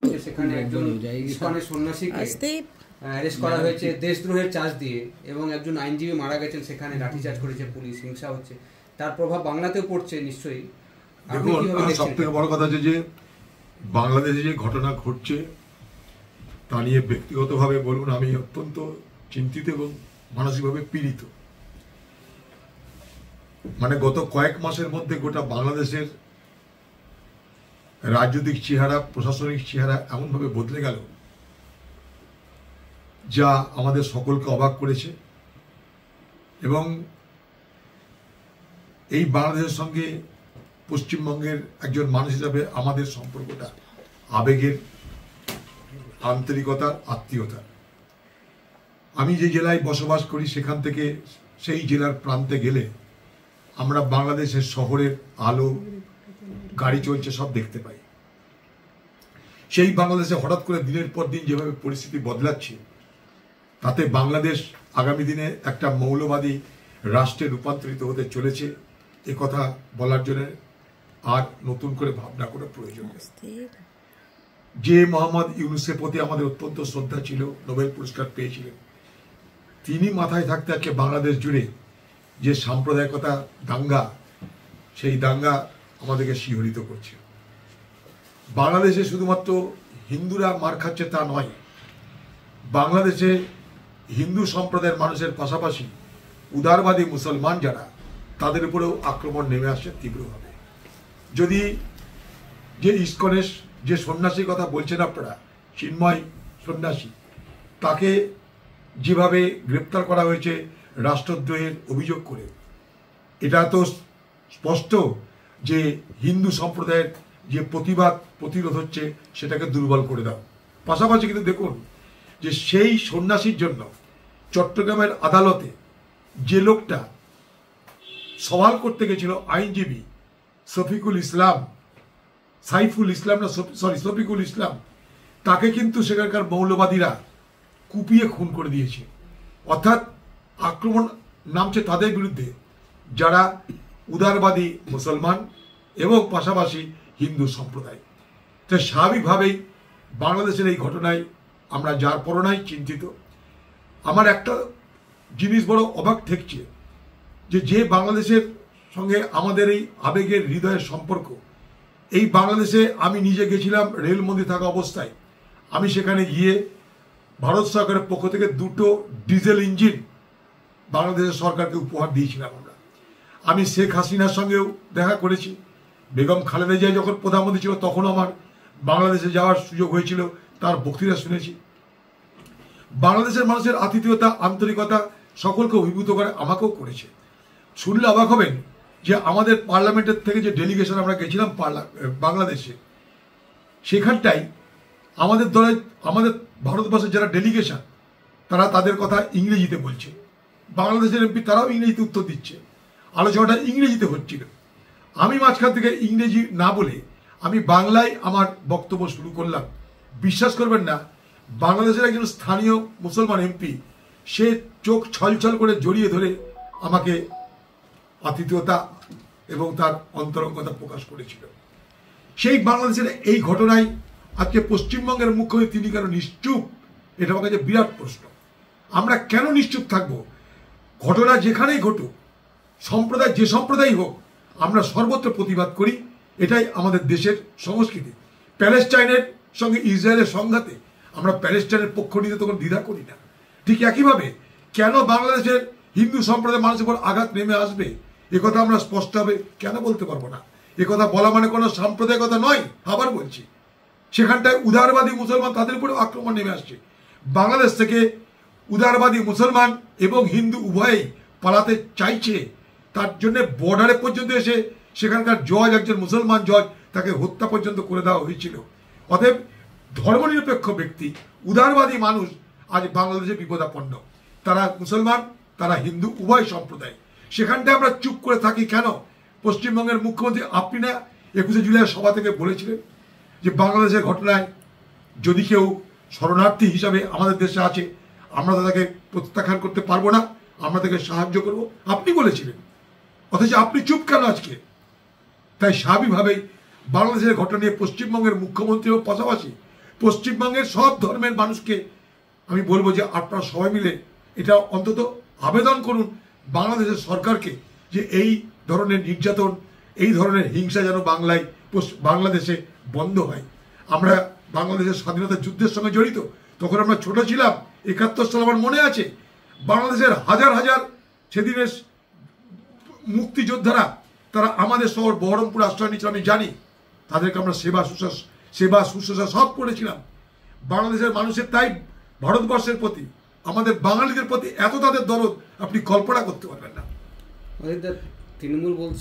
সেখানে একজন ইসকনের সন্ন্যাসীকে অ্যারেস্ট করা হয়েছে দেশদ্রোহের চার্জ দিয়ে, এবং একজন আইনজীবী মারা গেছেন, সেখানে লাঠিচার্জ করেছে পুলিশ, হিংসা হচ্ছে, তার প্রভাব বাংলাতেও পড়ছে নিশ্চয়ই। সব থেকে বড় কথা যে বাংলাদেশে যে ঘটনা ঘটছে তা নিয়ে ব্যক্তিগতভাবে বলুন আমি অত্যন্ত চিন্তিত এবং মানসিকভাবে পীড়িত। মানে গত কয়েক মাসের মধ্যে গোটা বাংলাদেশের রাজনৈতিক চেহারা, প্রশাসনিক চেহারা এমনভাবে বদলে গেল যা আমাদের সকলকে অবাক করেছে। এবং এই বাংলাদেশের সঙ্গে পশ্চিমবঙ্গের একজন মানুষ হিসাবে আমাদের সম্পর্কটা আবেগের, আন্তরিকতার, আত্মীয়তার। আমি যে জেলায় বসবাস করি সেখান থেকে সেই জেলার প্রান্তে গেলে আমরা বাংলাদেশের শহরের আলো, গাড়ি চলছে সব দেখতে পাই। সেই বাংলাদেশে হঠাৎ করে দিনের পর দিন যেভাবে পরিস্থিতি বদলাচ্ছে, তাতে বাংলাদেশ আগামী দিনে একটা মৌলবাদী রাষ্ট্রে রূপান্তরিত হতে চলেছে, এ কথা বলার জন্য আর নতুন করে ভাবনা করার প্রয়োজন নেই। যে মোহাম্মদ ইউনূসের প্রতি আমাদের অত্যন্ত শ্রদ্ধা ছিল, নোবেল পুরস্কার পেয়েছিলেন, তিনি মাথায় থাকতে আজকে বাংলাদেশ জুড়ে যে সাম্প্রদায়িকতা দাঙ্গা, সেই দাঙ্গা আমাদেরকে শিহরিত করছে। বাংলাদেশে শুধুমাত্র হিন্দুরা মার খাচ্ছে তা নয়, বাংলাদেশে হিন্দু সম্প্রদায়ের মানুষের পাশাপাশি উদারবাদী মুসলমান যারা, তাদের উপরেও আক্রমণ নেমে আসছে তীব্রভাবে। যদি যে ইসকনের যে সন্ন্যাসীর কথা বলছেন আপনারা, চিন্ময় সন্ন্যাসী, তাকে যেভাবে গ্রেপ্তার করা হয়েছে রাষ্ট্রদ্রোহের অভিযোগ করে, এটা তো স্পষ্ট যে হিন্দু সম্প্রদায়ের যে প্রতিবাদ, প্রতিরোধ হচ্ছে সেটাকে দুর্বল করে দাও। পাশাপাশি কিন্তু দেখুন যে সেই সন্ন্যাসীর জন্য চট্টগ্রামের আদালতে যে লোকটা সওয়াল করতে গেছিল, আইনজীবী শফিকুল ইসলাম, সাইফুল ইসলাম না শফিকুল ইসলাম, তাকে কিন্তু সেখানকার মৌলবাদীরা কুপিয়ে খুন করে দিয়েছে। অর্থাৎ আক্রমণ নামছে তাদের বিরুদ্ধে যারা উদারবাদী মুসলমান এবং পাশাপাশি হিন্দু সম্প্রদায়। তো স্বাভাবিকভাবেই বাংলাদেশের এই ঘটনায় আমরা যার পরনাই চিন্তিত। আমার একটা জিনিস বড় অবাক ঠেকছে যে বাংলাদেশের সঙ্গে আমাদের এই আবেগের, হৃদয়ের সম্পর্ক, এই বাংলাদেশে আমি নিজে গেছিলাম রেলমন্ত্রী থাকা অবস্থায়। আমি সেখানে গিয়ে ভারত সরকারের পক্ষ থেকে 2টো ডিজেল ইঞ্জিন বাংলাদেশের সরকারকে উপহার দিয়েছিলাম আমরা। আমি শেখ হাসিনার সঙ্গেও দেখা করেছি, বেগম খালেদা জিয়া যখন প্রধানমন্ত্রী ছিল তখন আমার বাংলাদেশে যাওয়ার সুযোগ হয়েছিল, তার বক্তৃতা শুনেছি। বাংলাদেশের মানুষের আতিথেয়তা, আন্তরিকতা সকলকে অভিভূত করে, আমাকেও করেছে। শুনলে অবাক হবেন যে আমাদের পার্লামেন্টের থেকে যে ডেলিগেশন আমরা গেছিলাম বাংলাদেশে, সেখানটাই আমাদের দলের, আমাদের ভারতবর্ষের যারা ডেলিগেশন, তারা তাদের কথা ইংরেজিতে বলছে, বাংলাদেশের এমপি তারাও ইংরেজিতে উত্তর দিচ্ছে, আলোচনাটা ইংরেজিতে হচ্ছিল। আমি মাঝখান থেকে ইংরেজি না বলে আমি বাংলায় আমার বক্তব্য শুরু করলাম। বিশ্বাস করবেন না, বাংলাদেশের একজন স্থানীয় মুসলমান এমপি, সে চোখ ছলছল করে জড়িয়ে ধরে আমাকে আতিথেয়তা এবং তার অন্তরঙ্গতা প্রকাশ করেছিল। সেই বাংলাদেশের এই ঘটনায় আজকে পশ্চিমবঙ্গের মুখ্যমন্ত্রী তিনি কেন নিশ্চুপ, এটা আমার কাছে বিরাট প্রশ্ন। আমরা কেন নিশ্চুপ থাকবো? ঘটনা যেখানেই ঘটুক, সম্প্রদায় যে সম্প্রদায় হোক, আমরা সর্বত্র প্রতিবাদ করি, এটাই আমাদের দেশের সংস্কৃতি। প্যালেস্টাইনের সঙ্গে ইসরায়েলের সংঘাতে আমরা প্যালেস্টাইনের পক্ষ নিতে তখন দ্বিধা করি না। ঠিক একইভাবে কেন বাংলাদেশের হিন্দু সম্প্রদায়ের মানুষের উপর আঘাত নেমে আসবে, একথা আমরা স্পষ্টভাবে কেন বলতে পারবো না? একথা বলা মানে কোনো সাম্প্রদায়িকতা নয়। আবার বলছি, সেখানটায় উদারবাদী মুসলমান, তাদের উপরে আক্রমণ নেমে আসছে। বাংলাদেশ থেকে উদারবাদী মুসলমান এবং হিন্দু উভয়েই পালাতে চাইছে, তার জন্য বর্ডারে পর্যন্ত এসে সেখানকার জজ, একজন মুসলমান জজ, তাকে হত্যা পর্যন্ত করে দেওয়া হয়েছিল। অতএব ধর্মনিরপেক্ষ ব্যক্তি, উদারবাদী মানুষ আজ বাংলাদেশে বিপদাপন্ন। তারা মুসলমান, তারা হিন্দু, উভয় সম্প্রদায়। সেখানটায় আমরা চুপ করে থাকি কেন? পশ্চিমবঙ্গের মুখ্যমন্ত্রী আপনি না 21শে জুলাই সভা থেকে বলেছিলেন যে বাংলাদেশের ঘটনায় যদি কেউ শরণার্থী হিসাবে আমাদের দেশে আছে, আমরা তাদেরকে প্রত্যাখ্যান করতে পারবো না, আমরা তাকে সাহায্য করব, আপনি বলেছিলেন। অথচ আপনি চুপ কেন আজকে? তাই স্বাভাবিকভাবেই বাংলাদেশের ঘটনা নিয়ে পশ্চিমবঙ্গের মুখ্যমন্ত্রীও পাশাপাশি পশ্চিমবঙ্গের সব ধর্মের মানুষকে আমি বলবো যে আপনারা সবাই মিলে এটা অন্তত আবেদন করুন বাংলাদেশের সরকারকে যে এই ধরনের নির্যাতন, এই ধরনের হিংসা যেন বাংলাদেশে বন্ধ হয়। আমরা বাংলাদেশের স্বাধীনতা যুদ্ধের সঙ্গে জড়িত, তখন আমরা ছোট ছিলাম। 71 সাল আমার মনে আছে, বাংলাদেশের হাজার হাজার সেদিনের মুক্তিযোদ্ধারা তারা আমাদের শহর বহরমপুর আশ্রয় নিয়েছিল, আমি জানি। তাদেরকে আমরা সেবা শুশ্রূষা সব করেছিলাম। বাংলাদেশের মানুষের তাই ভারতবর্ষের প্রতি, আমাদের বাঙালিদের প্রতি এত তাদের দরদ আপনি কল্পনা করতে পারবেন না। তৃণমূল বলছে